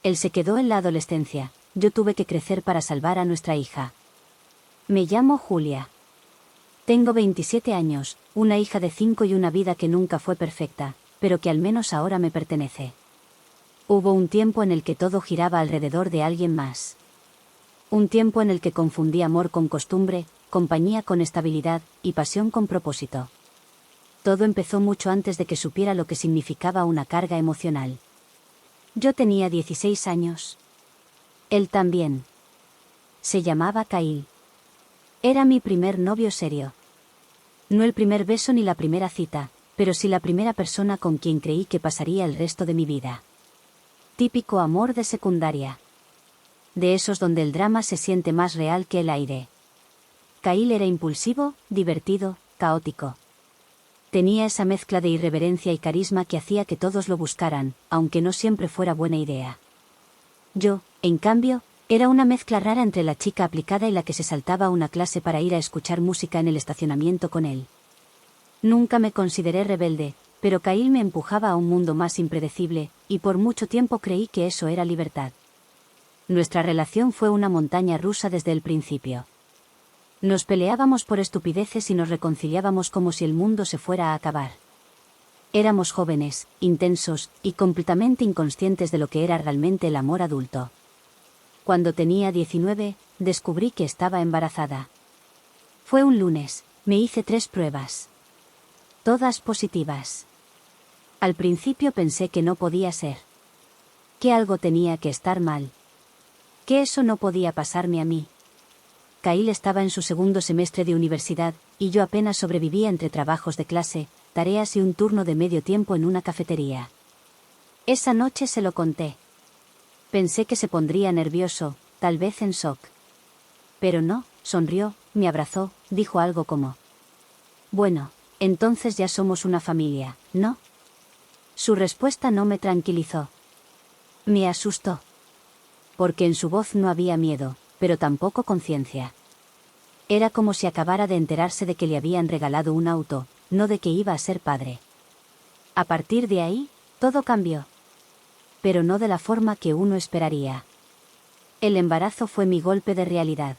Él se quedó en la adolescencia, yo tuve que crecer para salvar a nuestra hija. Me llamo Julia. Tengo 27 años, una hija de 5 y una vida que nunca fue perfecta, pero que al menos ahora me pertenece. Hubo un tiempo en el que todo giraba alrededor de alguien más. Un tiempo en el que confundí amor con costumbre, compañía con estabilidad, y pasión con propósito. Todo empezó mucho antes de que supiera lo que significaba una carga emocional. Yo tenía 16 años. Él también. Se llamaba Kyle. Era mi primer novio serio. No el primer beso ni la primera cita, pero sí la primera persona con quien creí que pasaría el resto de mi vida. Típico amor de secundaria. De esos donde el drama se siente más real que el aire. Kyle era impulsivo, divertido, caótico. Tenía esa mezcla de irreverencia y carisma que hacía que todos lo buscaran, aunque no siempre fuera buena idea. Yo, en cambio, era una mezcla rara entre la chica aplicada y la que se saltaba una clase para ir a escuchar música en el estacionamiento con él. Nunca me consideré rebelde, pero Kyle me empujaba a un mundo más impredecible, y por mucho tiempo creí que eso era libertad. Nuestra relación fue una montaña rusa desde el principio. Nos peleábamos por estupideces y nos reconciliábamos como si el mundo se fuera a acabar. Éramos jóvenes, intensos, y completamente inconscientes de lo que era realmente el amor adulto. Cuando tenía 19, descubrí que estaba embarazada. Fue un lunes, me hice 3 pruebas. Todas positivas. Al principio pensé que no podía ser. Que algo tenía que estar mal. Que eso no podía pasarme a mí. Kyle estaba en su segundo semestre de universidad, y yo apenas sobrevivía entre trabajos de clase, tareas y un turno de medio tiempo en una cafetería. Esa noche se lo conté. Pensé que se pondría nervioso, tal vez en shock. Pero no, sonrió, me abrazó, dijo algo como: bueno, entonces ya somos una familia, ¿no? Su respuesta no me tranquilizó. Me asustó. Porque en su voz no había miedo, pero tampoco conciencia. Era como si acabara de enterarse de que le habían regalado un auto, no de que iba a ser padre. A partir de ahí, todo cambió. Pero no de la forma que uno esperaría. El embarazo fue mi golpe de realidad.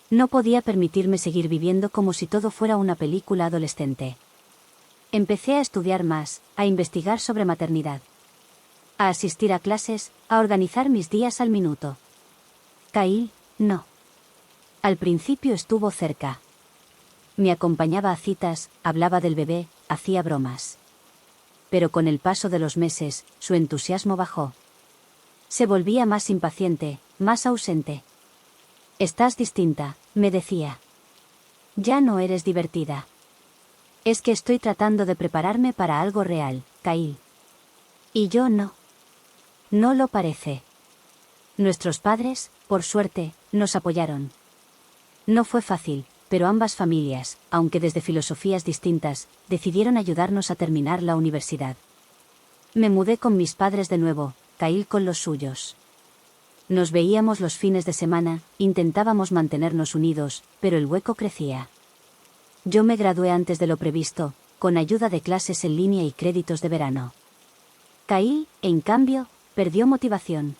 No podía permitirme seguir viviendo como si todo fuera una película adolescente. Empecé a estudiar más, a investigar sobre maternidad. A asistir a clases, a organizar mis días al minuto. Kyle, no. Al principio estuvo cerca. Me acompañaba a citas, hablaba del bebé, hacía bromas. Pero con el paso de los meses, su entusiasmo bajó. Se volvía más impaciente, más ausente. Estás distinta, me decía. Ya no eres divertida. Es que estoy tratando de prepararme para algo real, Kyle. Y yo no. No lo parece. Nuestros padres, por suerte, nos apoyaron. No fue fácil, pero ambas familias, aunque desde filosofías distintas, decidieron ayudarnos a terminar la universidad. Me mudé con mis padres de nuevo, Kyle con los suyos. Nos veíamos los fines de semana, intentábamos mantenernos unidos, pero el hueco crecía. Yo me gradué antes de lo previsto, con ayuda de clases en línea y créditos de verano. Kyle, en cambio, perdió motivación.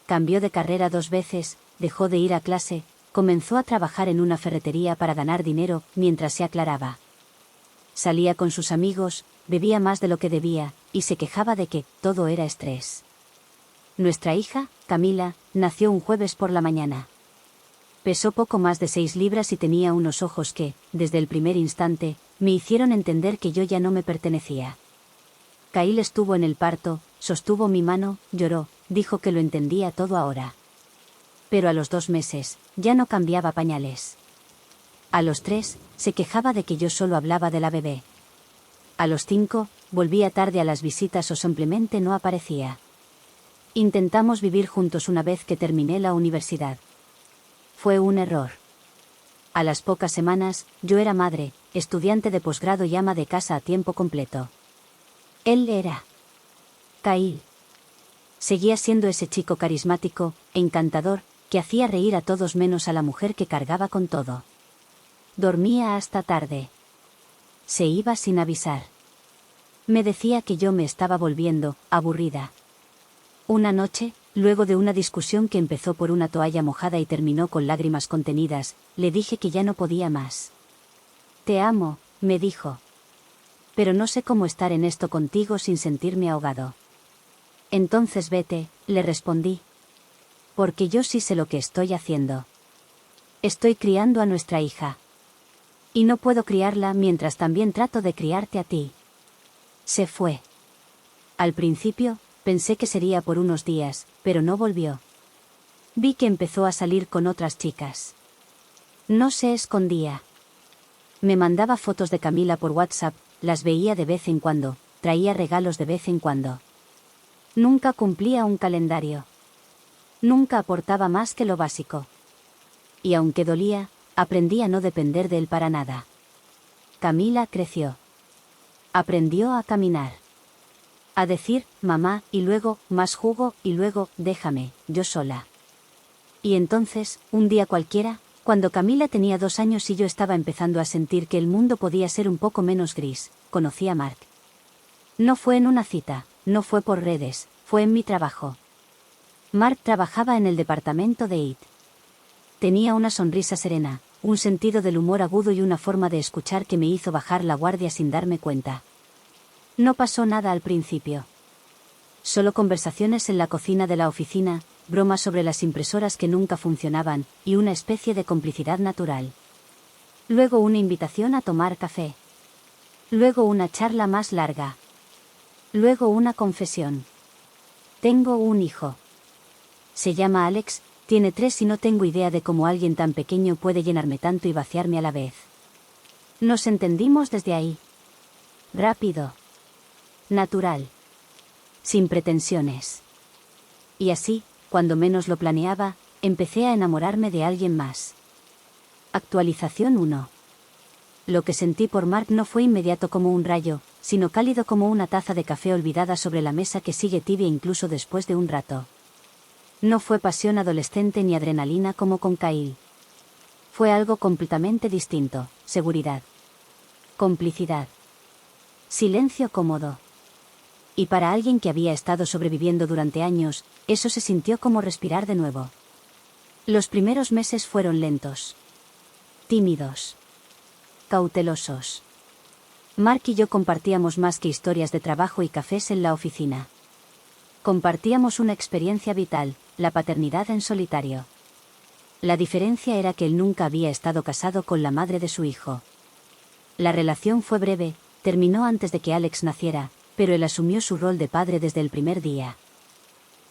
Cambió de carrera 2 veces, dejó de ir a clase, comenzó a trabajar en una ferretería para ganar dinero, mientras se aclaraba. Salía con sus amigos, bebía más de lo que debía, y se quejaba de que todo era estrés. Nuestra hija, Camila, nació un jueves por la mañana. Pesó poco más de 6 libras y tenía unos ojos que, desde el primer instante, me hicieron entender que yo ya no me pertenecía. Kyle estuvo en el parto, sostuvo mi mano, lloró, dijo que lo entendía todo ahora. Pero a los 2 meses, ya no cambiaba pañales. A los 3, se quejaba de que yo solo hablaba de la bebé. A los 5, volvía tarde a las visitas o simplemente no aparecía. Intentamos vivir juntos una vez que terminé la universidad. Fue un error. A las pocas semanas, yo era madre, estudiante de posgrado y ama de casa a tiempo completo. Él era Kyle. Seguía siendo ese chico carismático, encantador, que hacía reír a todos menos a la mujer que cargaba con todo. Dormía hasta tarde. Se iba sin avisar. Me decía que yo me estaba volviendo aburrida. Una noche, luego de una discusión que empezó por una toalla mojada y terminó con lágrimas contenidas, le dije que ya no podía más. Te amo, me dijo. Pero no sé cómo estar en esto contigo sin sentirme ahogado. Entonces vete, le respondí. Porque yo sí sé lo que estoy haciendo. Estoy criando a nuestra hija. Y no puedo criarla mientras también trato de criarte a ti. Se fue. Al principio, pensé que sería por unos días, pero no volvió. Vi que empezó a salir con otras chicas. No se escondía. Me mandaba fotos de Camila por WhatsApp, las veía de vez en cuando, traía regalos de vez en cuando. Nunca cumplía un calendario. Nunca aportaba más que lo básico. Y aunque dolía, aprendí a no depender de él para nada. Camila creció. Aprendió a caminar. A decir, mamá, y luego, más jugo, y luego, déjame, yo sola. Y entonces, un día cualquiera, cuando Camila tenía 2 años y yo estaba empezando a sentir que el mundo podía ser un poco menos gris, conocí a Mark. No fue en una cita, no fue por redes, fue en mi trabajo. Mark trabajaba en el departamento de IT. Tenía una sonrisa serena, un sentido del humor agudo y una forma de escuchar que me hizo bajar la guardia sin darme cuenta. No pasó nada al principio. Solo conversaciones en la cocina de la oficina, bromas sobre las impresoras que nunca funcionaban, y una especie de complicidad natural. Luego una invitación a tomar café. Luego una charla más larga. Luego una confesión. Tengo un hijo. Se llama Alex, tiene 3 y no tengo idea de cómo alguien tan pequeño puede llenarme tanto y vaciarme a la vez. Nos entendimos desde ahí. Rápido. Natural. Sin pretensiones. Y así, cuando menos lo planeaba, empecé a enamorarme de alguien más. Actualización 1. Lo que sentí por Mark no fue inmediato como un rayo, sino cálido como una taza de café olvidada sobre la mesa que sigue tibia incluso después de un rato. No fue pasión adolescente ni adrenalina como con Kyle. Fue algo completamente distinto, seguridad. Complicidad. Silencio cómodo. Y para alguien que había estado sobreviviendo durante años, eso se sintió como respirar de nuevo. Los primeros meses fueron lentos. Tímidos. Cautelosos. Mark y yo compartíamos más que historias de trabajo y cafés en la oficina. Compartíamos una experiencia vital, la paternidad en solitario. La diferencia era que él nunca había estado casado con la madre de su hijo. La relación fue breve, terminó antes de que Alex naciera, pero él asumió su rol de padre desde el primer día.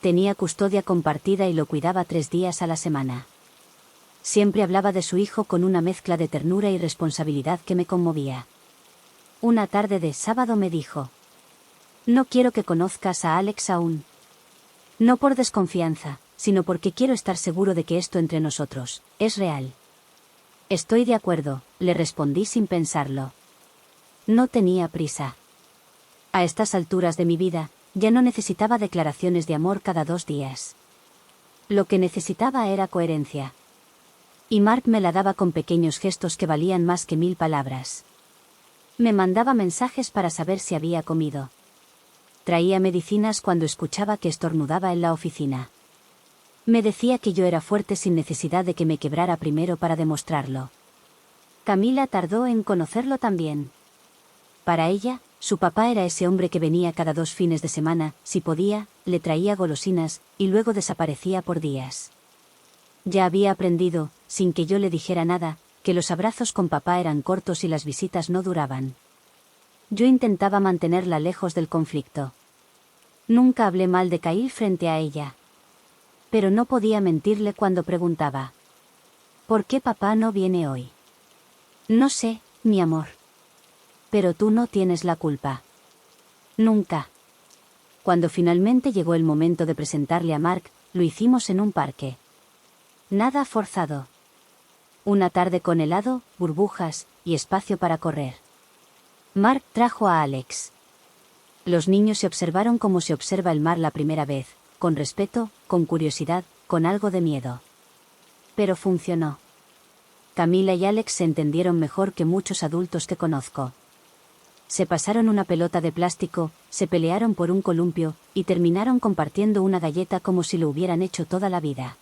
Tenía custodia compartida y lo cuidaba 3 días a la semana. Siempre hablaba de su hijo con una mezcla de ternura y responsabilidad que me conmovía. Una tarde de sábado me dijo: no quiero que conozcas a Alex aún. No por desconfianza, sino porque quiero estar seguro de que esto entre nosotros es real. Estoy de acuerdo, le respondí sin pensarlo. No tenía prisa. A estas alturas de mi vida, ya no necesitaba declaraciones de amor cada 2 días. Lo que necesitaba era coherencia. Y Mark me la daba con pequeños gestos que valían más que 1000 palabras. Me mandaba mensajes para saber si había comido. Traía medicinas cuando escuchaba que estornudaba en la oficina. Me decía que yo era fuerte sin necesidad de que me quebrara primero para demostrarlo. Camila tardó en conocerlo también. Para ella, su papá era ese hombre que venía cada 2 fines de semana, si podía, le traía golosinas, y luego desaparecía por días. Ya había aprendido, sin que yo le dijera nada, que los abrazos con papá eran cortos y las visitas no duraban. Yo intentaba mantenerla lejos del conflicto. Nunca hablé mal de Kyle frente a ella. Pero no podía mentirle cuando preguntaba: ¿por qué papá no viene hoy? No sé, mi amor. Pero tú no tienes la culpa. Nunca. Cuando finalmente llegó el momento de presentarle a Mark, lo hicimos en un parque. Nada forzado. Una tarde con helado, burbujas, y espacio para correr. Mark trajo a Alex. Los niños se observaron como se observa el mar la primera vez, con respeto, con curiosidad, con algo de miedo. Pero funcionó. Camila y Alex se entendieron mejor que muchos adultos que conozco. Se pasaron una pelota de plástico, se pelearon por un columpio, y terminaron compartiendo una galleta como si lo hubieran hecho toda la vida.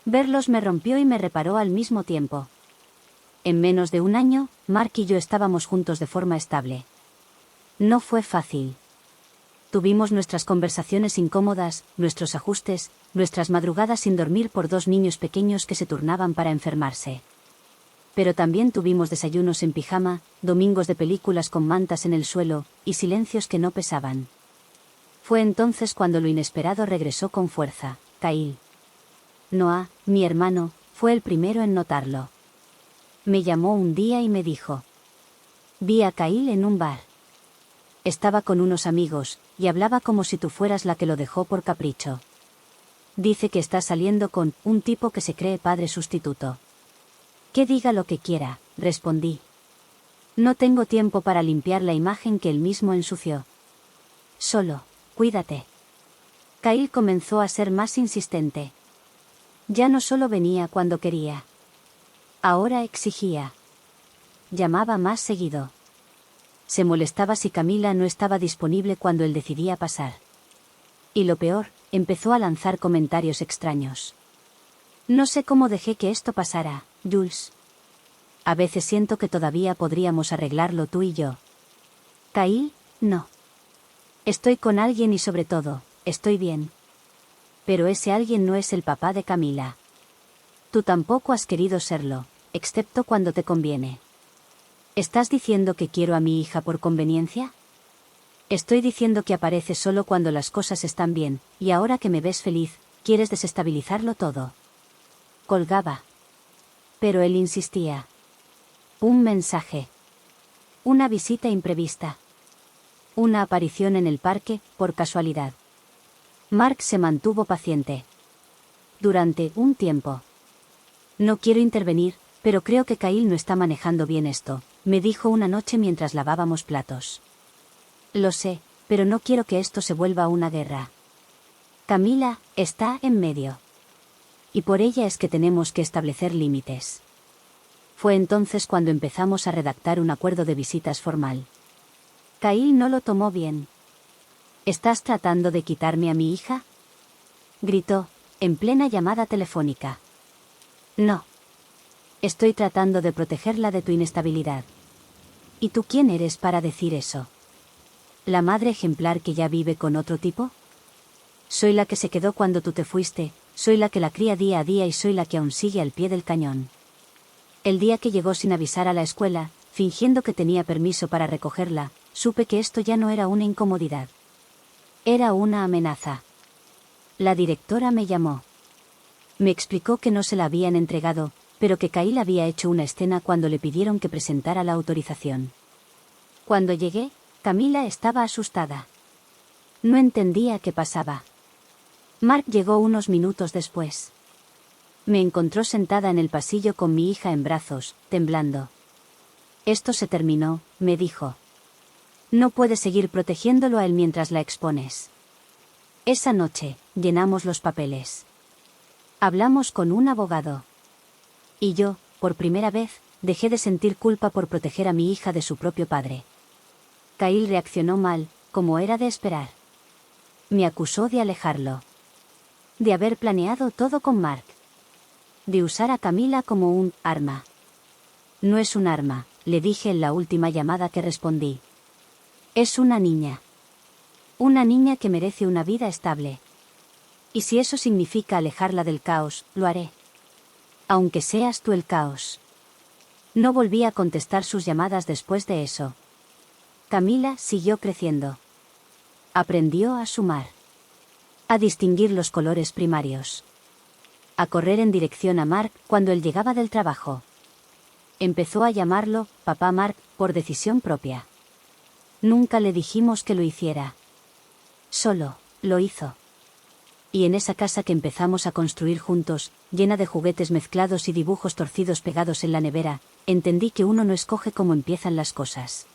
Verlos me rompió y me reparó al mismo tiempo. En menos de un año, Mark y yo estábamos juntos de forma estable. No fue fácil. Tuvimos nuestras conversaciones incómodas, nuestros ajustes, nuestras madrugadas sin dormir por dos niños pequeños que se turnaban para enfermarse. Pero también tuvimos desayunos en pijama, domingos de películas con mantas en el suelo, y silencios que no pesaban. Fue entonces cuando lo inesperado regresó con fuerza. Kyle. Noah, mi hermano, fue el primero en notarlo. Me llamó un día y me dijo: vi a Kyle en un bar. Estaba con unos amigos, y hablaba como si tú fueras la que lo dejó por capricho. Dice que está saliendo con un tipo que se cree padre sustituto. Que diga lo que quiera, respondí. No tengo tiempo para limpiar la imagen que él mismo ensució. Solo, cuídate. Kyle comenzó a ser más insistente. Ya no solo venía cuando quería. Ahora exigía. Llamaba más seguido. Se molestaba si Camila no estaba disponible cuando él decidía pasar. Y lo peor, empezó a lanzar comentarios extraños. No sé cómo dejé que esto pasara, Jules. A veces siento que todavía podríamos arreglarlo tú y yo. Kyle, no. Estoy con alguien y sobre todo, estoy bien. Pero ese alguien no es el papá de Camila. Tú tampoco has querido serlo, excepto cuando te conviene. ¿Estás diciendo que quiero a mi hija por conveniencia? Estoy diciendo que aparece solo cuando las cosas están bien, y ahora que me ves feliz, quieres desestabilizarlo todo. Colgaba. Pero él insistía. Un mensaje. Una visita imprevista. Una aparición en el parque, por casualidad. Mark se mantuvo paciente. Durante un tiempo. No quiero intervenir, pero creo que Kyle no está manejando bien esto, me dijo una noche mientras lavábamos platos. Lo sé, pero no quiero que esto se vuelva una guerra. Camila está en medio. Y por ella es que tenemos que establecer límites. Fue entonces cuando empezamos a redactar un acuerdo de visitas formal. Kyle no lo tomó bien. ¿Estás tratando de quitarme a mi hija?, gritó, en plena llamada telefónica. No. Estoy tratando de protegerla de tu inestabilidad. ¿Y tú quién eres para decir eso? ¿La madre ejemplar que ya vive con otro tipo? Soy la que se quedó cuando tú te fuiste, soy la que la cría día a día y soy la que aún sigue al pie del cañón. El día que llegó sin avisar a la escuela, fingiendo que tenía permiso para recogerla, supe que esto ya no era una incomodidad. Era una amenaza. La directora me llamó. Me explicó que no se la habían entregado, pero que Kyle había hecho una escena cuando le pidieron que presentara la autorización. Cuando llegué, Camila estaba asustada. No entendía qué pasaba. Mark llegó unos minutos después. Me encontró sentada en el pasillo con mi hija en brazos, temblando. Esto se terminó, me dijo. No puedes seguir protegiéndolo a él mientras la expones. Esa noche, llenamos los papeles. Hablamos con un abogado. Y yo, por primera vez, dejé de sentir culpa por proteger a mi hija de su propio padre. Kyle reaccionó mal, como era de esperar. Me acusó de alejarlo. De haber planeado todo con Mark. De usar a Camila como un arma. No es un arma, le dije en la última llamada que respondí. Es una niña. Una niña que merece una vida estable. Y si eso significa alejarla del caos, lo haré. Aunque seas tú el caos. No volví a contestar sus llamadas después de eso. Camila siguió creciendo. Aprendió a sumar. A distinguir los colores primarios. A correr en dirección a Mark cuando él llegaba del trabajo. Empezó a llamarlo Papá Mark por decisión propia. Nunca le dijimos que lo hiciera. Solo lo hizo. Y en esa casa que empezamos a construir juntos, llena de juguetes mezclados y dibujos torcidos pegados en la nevera, entendí que uno no escoge cómo empiezan las cosas.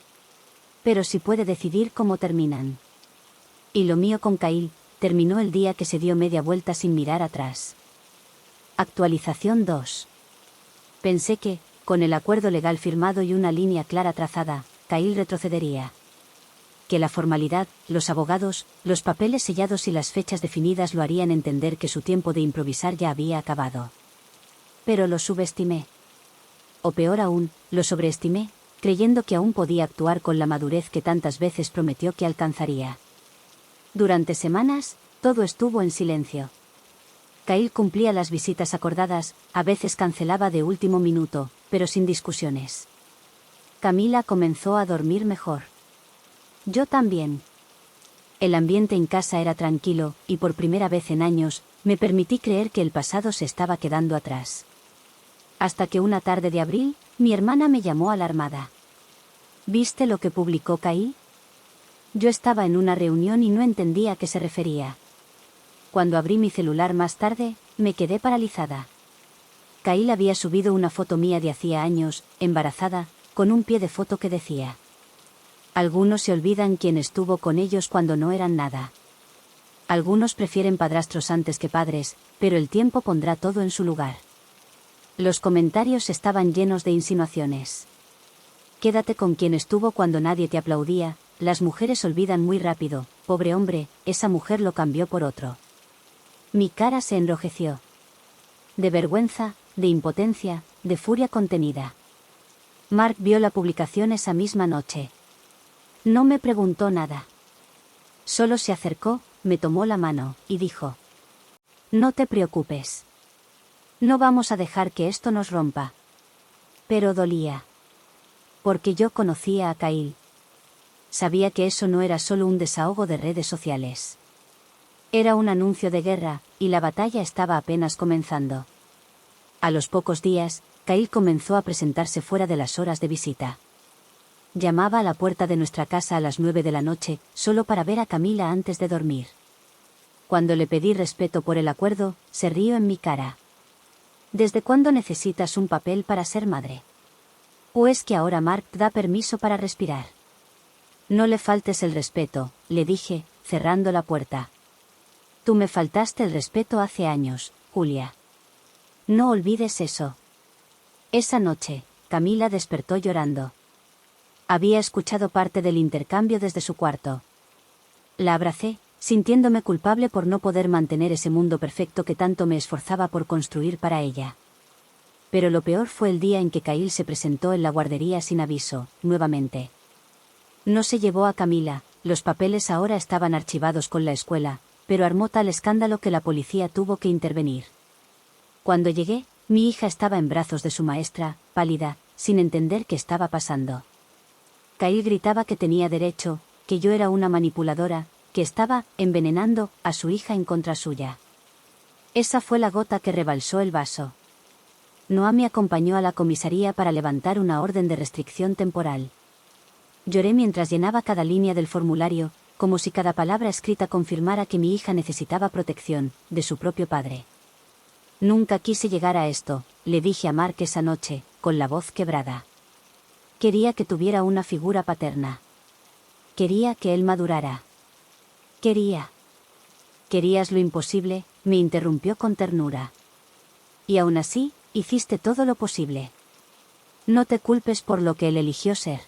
Pero sí puede decidir cómo terminan. Y lo mío con Kyle terminó el día que se dio media vuelta sin mirar atrás. Actualización 2. Pensé que, con el acuerdo legal firmado y una línea clara trazada, Kyle retrocedería. Que la formalidad, los abogados, los papeles sellados y las fechas definidas lo harían entender que su tiempo de improvisar ya había acabado. Pero lo subestimé. O peor aún, lo sobreestimé, creyendo que aún podía actuar con la madurez que tantas veces prometió que alcanzaría. Durante semanas, todo estuvo en silencio. Kyle cumplía las visitas acordadas, a veces cancelaba de último minuto, pero sin discusiones. Camila comenzó a dormir mejor. Yo también. El ambiente en casa era tranquilo, y por primera vez en años, me permití creer que el pasado se estaba quedando atrás. Hasta que una tarde de abril, mi hermana me llamó alarmada. ¿Viste lo que publicó Kyle? Yo estaba en una reunión y no entendía a qué se refería. Cuando abrí mi celular más tarde, me quedé paralizada. Kyle había subido una foto mía de hacía años, embarazada, con un pie de foto que decía: algunos se olvidan quién estuvo con ellos cuando no eran nada. Algunos prefieren padrastros antes que padres, pero el tiempo pondrá todo en su lugar. Los comentarios estaban llenos de insinuaciones. Quédate con quien estuvo cuando nadie te aplaudía, las mujeres olvidan muy rápido, pobre hombre, esa mujer lo cambió por otro. Mi cara se enrojeció. De vergüenza, de impotencia, de furia contenida. Mark vio la publicación esa misma noche. No me preguntó nada. Solo se acercó, me tomó la mano, y dijo: no te preocupes. No vamos a dejar que esto nos rompa. Pero dolía. Porque yo conocía a Kyle. Sabía que eso no era solo un desahogo de redes sociales. Era un anuncio de guerra, y la batalla estaba apenas comenzando. A los pocos días, Kyle comenzó a presentarse fuera de las horas de visita. Llamaba a la puerta de nuestra casa a las 9 de la noche, solo para ver a Camila antes de dormir. Cuando le pedí respeto por el acuerdo, se rió en mi cara. ¿Desde cuándo necesitas un papel para ser madre? ¿O es que ahora Mark da permiso para respirar? No le faltes el respeto, le dije, cerrando la puerta. Tú me faltaste el respeto hace años, Julia. No olvides eso. Esa noche, Camila despertó llorando. Había escuchado parte del intercambio desde su cuarto. La abracé, sintiéndome culpable por no poder mantener ese mundo perfecto que tanto me esforzaba por construir para ella. Pero lo peor fue el día en que Kyle se presentó en la guardería sin aviso, nuevamente. No se llevó a Camila, los papeles ahora estaban archivados con la escuela, pero armó tal escándalo que la policía tuvo que intervenir. Cuando llegué, mi hija estaba en brazos de su maestra, pálida, sin entender qué estaba pasando. Kyle gritaba que tenía derecho, que yo era una manipuladora, que estaba envenenando a su hija en contra suya. Esa fue la gota que rebalsó el vaso. Noah me acompañó a la comisaría para levantar una orden de restricción temporal. Lloré mientras llenaba cada línea del formulario, como si cada palabra escrita confirmara que mi hija necesitaba protección, de su propio padre. Nunca quise llegar a esto, le dije a Mark esa noche, con la voz quebrada. Quería que tuviera una figura paterna. Quería que él madurara. Quería. Querías lo imposible, me interrumpió con ternura. Y aún así, hiciste todo lo posible. No te culpes por lo que él eligió ser.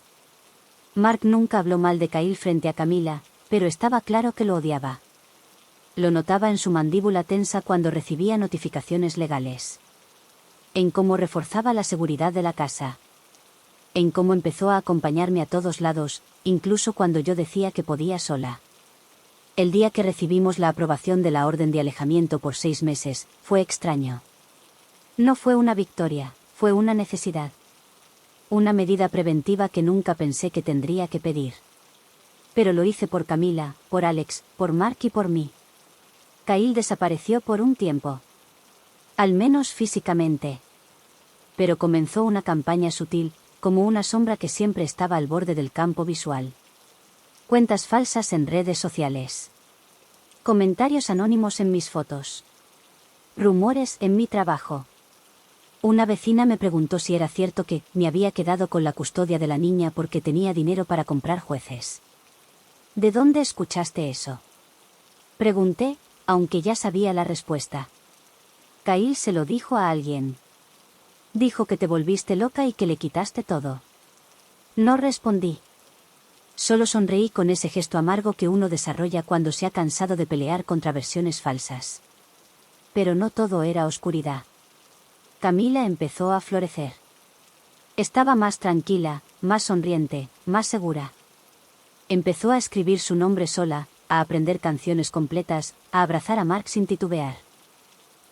Mark nunca habló mal de Kyle frente a Camila, pero estaba claro que lo odiaba. Lo notaba en su mandíbula tensa cuando recibía notificaciones legales. En cómo reforzaba la seguridad de la casa. En cómo empezó a acompañarme a todos lados, incluso cuando yo decía que podía sola. El día que recibimos la aprobación de la orden de alejamiento por 6 meses, fue extraño. No fue una victoria, fue una necesidad. Una medida preventiva que nunca pensé que tendría que pedir. Pero lo hice por Camila, por Alex, por Mark y por mí. Kyle desapareció por un tiempo. Al menos físicamente. Pero comenzó una campaña sutil, como una sombra que siempre estaba al borde del campo visual. Cuentas falsas en redes sociales. Comentarios anónimos en mis fotos. Rumores en mi trabajo. Una vecina me preguntó si era cierto que me había quedado con la custodia de la niña porque tenía dinero para comprar jueces. ¿De dónde escuchaste eso? Pregunté, aunque ya sabía la respuesta. Kyle se lo dijo a alguien. Dijo que te volviste loca y que le quitaste todo. No respondí. Solo sonreí con ese gesto amargo que uno desarrolla cuando se ha cansado de pelear contra versiones falsas. Pero no todo era oscuridad. Camila empezó a florecer. Estaba más tranquila, más sonriente, más segura. Empezó a escribir su nombre sola, a aprender canciones completas, a abrazar a Mark sin titubear.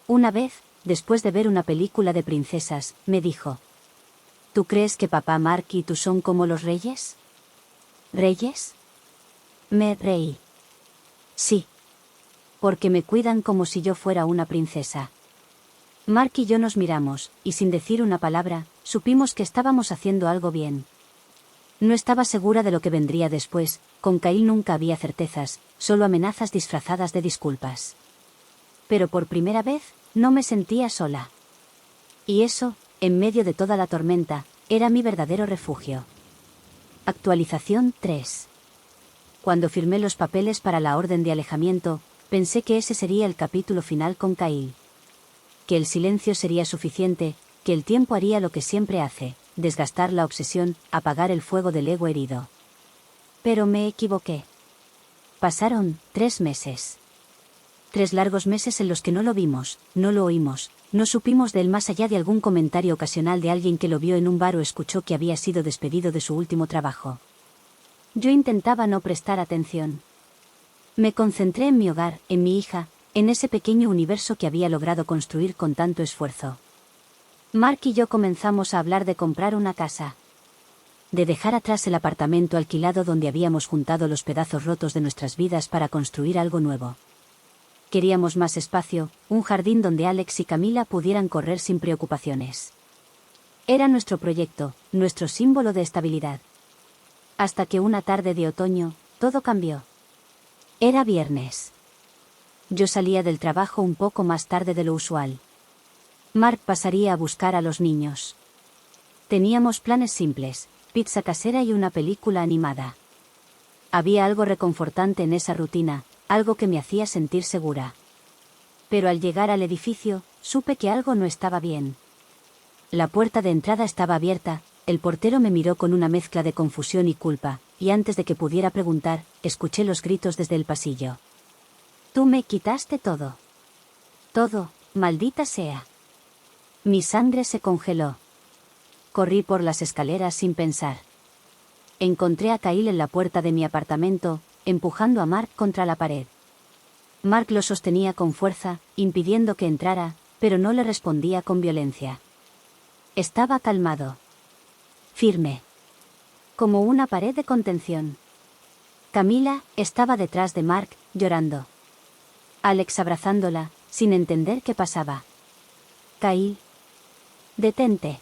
Una vez, después de ver una película de princesas, me dijo: ¿Tú crees que papá Mark y tú son como los reyes? ¿Reyes? Me reí. Sí. Porque me cuidan como si yo fuera una princesa. Mark y yo nos miramos, y sin decir una palabra, supimos que estábamos haciendo algo bien. No estaba segura de lo que vendría después, con Kyle nunca había certezas, solo amenazas disfrazadas de disculpas. Pero por primera vez, no me sentía sola. Y eso, en medio de toda la tormenta, era mi verdadero refugio. Actualización 3. Cuando firmé los papeles para la orden de alejamiento, pensé que ese sería el capítulo final con Kyle. Que el silencio sería suficiente, que el tiempo haría lo que siempre hace, desgastar la obsesión, apagar el fuego del ego herido. Pero me equivoqué. Pasaron 3 meses. 3 largos meses en los que no lo vimos, no lo oímos, no supimos de él más allá de algún comentario ocasional de alguien que lo vio en un bar o escuchó que había sido despedido de su último trabajo. Yo intentaba no prestar atención. Me concentré en mi hogar, en mi hija, en ese pequeño universo que había logrado construir con tanto esfuerzo. Mark y yo comenzamos a hablar de comprar una casa. De dejar atrás el apartamento alquilado donde habíamos juntado los pedazos rotos de nuestras vidas para construir algo nuevo. Queríamos más espacio, un jardín donde Alex y Camila pudieran correr sin preocupaciones. Era nuestro proyecto, nuestro símbolo de estabilidad. Hasta que una tarde de otoño, todo cambió. Era viernes. Yo salía del trabajo un poco más tarde de lo usual. Mark pasaría a buscar a los niños. Teníamos planes simples, pizza casera y una película animada. Había algo reconfortante en esa rutina, algo que me hacía sentir segura. Pero al llegar al edificio, supe que algo no estaba bien. La puerta de entrada estaba abierta, el portero me miró con una mezcla de confusión y culpa, y antes de que pudiera preguntar, escuché los gritos desde el pasillo. «Tú me quitaste todo. Todo, maldita sea». Mi sangre se congeló. Corrí por las escaleras sin pensar. Encontré a Kyle en la puerta de mi apartamento, empujando a Mark contra la pared. Mark lo sostenía con fuerza, impidiendo que entrara, pero no le respondía con violencia. Estaba calmado. Firme. Como una pared de contención. Camila estaba detrás de Mark, llorando. Alex abrazándola, sin entender qué pasaba. Kyle. Detente.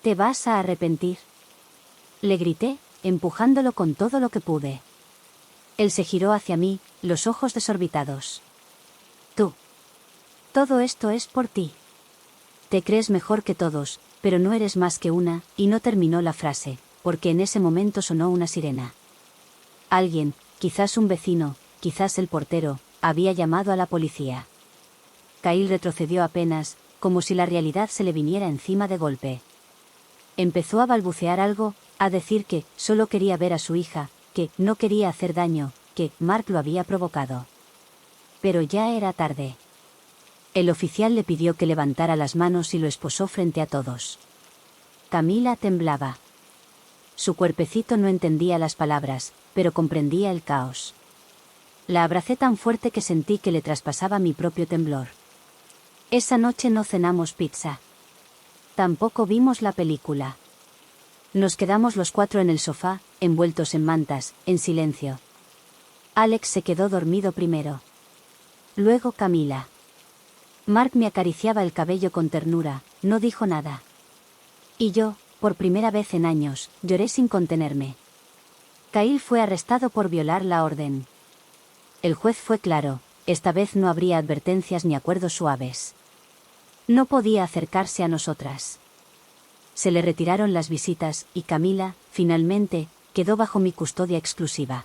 Te vas a arrepentir. Le grité, empujándolo con todo lo que pude. Él se giró hacia mí, los ojos desorbitados. Tú. Todo esto es por ti. Te crees mejor que todos, pero no eres más que una, y no terminó la frase, porque en ese momento sonó una sirena. Alguien, quizás un vecino, quizás el portero, había llamado a la policía. Kyle retrocedió apenas, como si la realidad se le viniera encima de golpe. Empezó a balbucear algo, a decir que solo quería ver a su hija, que no quería hacer daño, que Mark lo había provocado. Pero ya era tarde. El oficial le pidió que levantara las manos y lo esposó frente a todos. Camila temblaba. Su cuerpecito no entendía las palabras, pero comprendía el caos. La abracé tan fuerte que sentí que le traspasaba mi propio temblor. Esa noche no cenamos pizza. Tampoco vimos la película. Nos quedamos los 4 en el sofá, envueltos en mantas, en silencio. Alex se quedó dormido primero. Luego Camila. Mark me acariciaba el cabello con ternura, no dijo nada. Y yo, por primera vez en años, lloré sin contenerme. Kyle fue arrestado por violar la orden. El juez fue claro, esta vez no habría advertencias ni acuerdos suaves. No podía acercarse a nosotras. Se le retiraron las visitas, y Camila, finalmente, quedó bajo mi custodia exclusiva.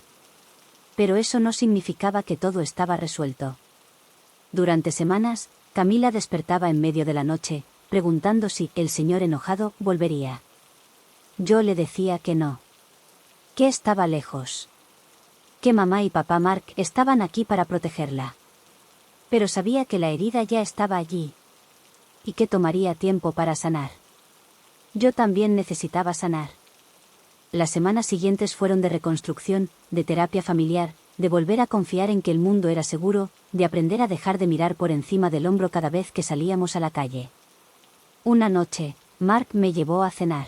Pero eso no significaba que todo estaba resuelto. Durante semanas, Camila despertaba en medio de la noche, preguntando si el señor enojado volvería. Yo le decía que no. Que estaba lejos. Que mamá y papá Mark estaban aquí para protegerla. Pero sabía que la herida ya estaba allí. Y que tomaría tiempo para sanar. Yo también necesitaba sanar. Las semanas siguientes fueron de reconstrucción, de terapia familiar, de volver a confiar en que el mundo era seguro, de aprender a dejar de mirar por encima del hombro cada vez que salíamos a la calle. Una noche, Mark me llevó a cenar.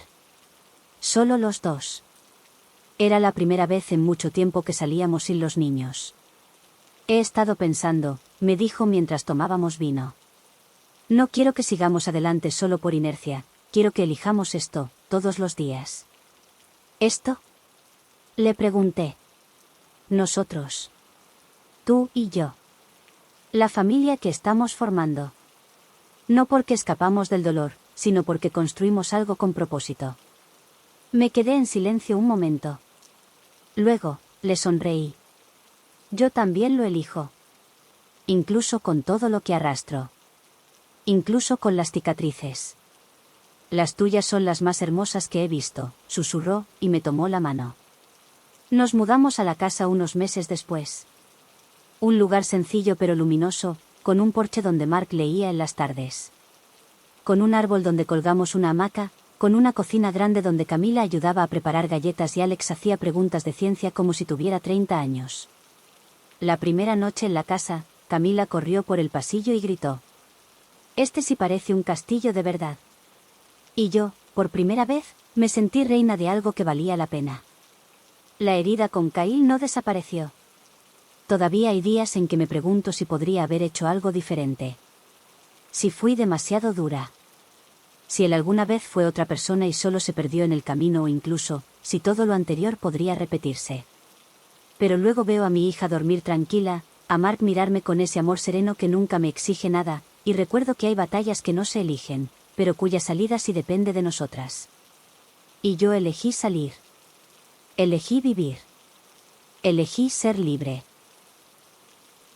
Solo los dos. Era la primera vez en mucho tiempo que salíamos sin los niños. He estado pensando, me dijo mientras tomábamos vino. No quiero que sigamos adelante solo por inercia, quiero que elijamos esto, todos los días. ¿Esto? Le pregunté. Nosotros. Tú y yo. La familia que estamos formando. No porque escapamos del dolor, sino porque construimos algo con propósito. Me quedé en silencio un momento. Luego, le sonreí. Yo también lo elijo. Incluso con todo lo que arrastro. Incluso con las cicatrices. Las tuyas son las más hermosas que he visto, susurró, y me tomó la mano. Nos mudamos a la casa unos meses después. Un lugar sencillo pero luminoso, con un porche donde Mark leía en las tardes. Con un árbol donde colgamos una hamaca, con una cocina grande donde Camila ayudaba a preparar galletas y Alex hacía preguntas de ciencia como si tuviera 30 años. La primera noche en la casa, Camila corrió por el pasillo y gritó. «Este sí parece un castillo de verdad». Y yo, por primera vez, me sentí reina de algo que valía la pena. La herida con Kyle no desapareció. Todavía hay días en que me pregunto si podría haber hecho algo diferente. Si fui demasiado dura. Si él alguna vez fue otra persona y solo se perdió en el camino o incluso, si todo lo anterior podría repetirse. Pero luego veo a mi hija dormir tranquila, a Mark mirarme con ese amor sereno que nunca me exige nada, y recuerdo que hay batallas que no se eligen, pero cuya salida sí depende de nosotras. Y yo elegí salir. Elegí vivir. Elegí ser libre.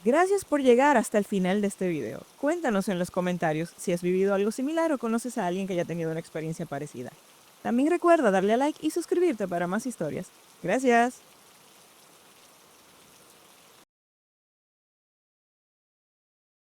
Gracias por llegar hasta el final de este video. Cuéntanos en los comentarios si has vivido algo similar o conoces a alguien que haya tenido una experiencia parecida. También recuerda darle a like y suscribirte para más historias. Gracias.